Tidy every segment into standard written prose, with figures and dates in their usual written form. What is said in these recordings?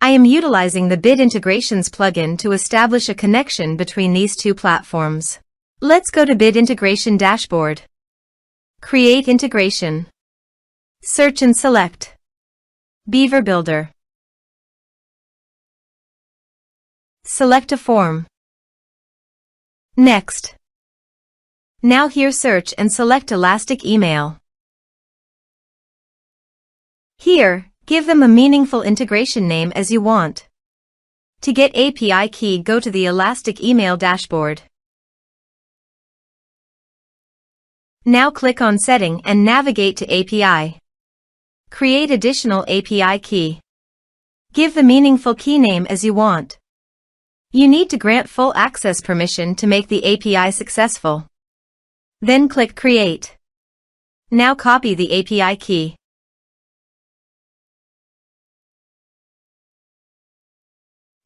I am utilizing the Bid Integrations plugin to establish a connection between these two platforms. Let's go to Bid Integration Dashboard. Create Integration. Search and select Beaver Builder. Select a form. Next. Now here search and select Elastic Email. Here, give them a meaningful integration name as you want. To get API key, go to the Elastic Email dashboard. Now click on Setting and navigate to API. Create additional API key. Give the meaningful key name as you want. You need to grant full access permission to make the API successful. Then click Create. Now copy the API key.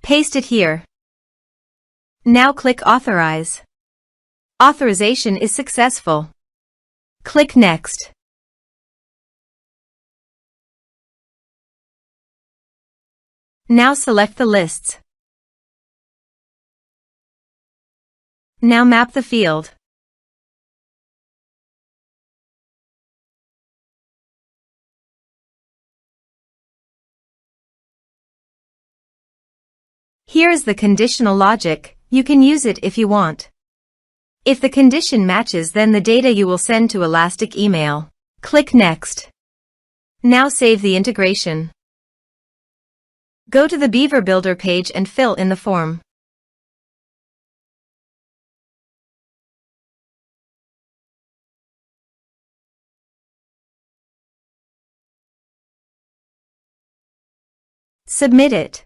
Paste it here. Now click Authorize. Authorization is successful. Click Next. Now select the lists. Now map the field. Here is the conditional logic. You can use it if you want. If the condition matches, then the data you will send to Elastic Email. Click Next. Now save the integration. Go to the Beaver Builder page and fill in the form. Submit it.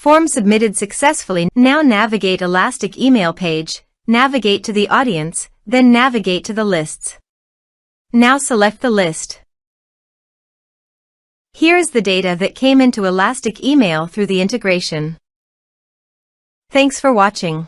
Form submitted successfully. Now navigate Elastic Email page, navigate to the audience, then navigate to the lists. Now select the list. Here is the data that came into Elastic Email through the integration. Thanks for watching.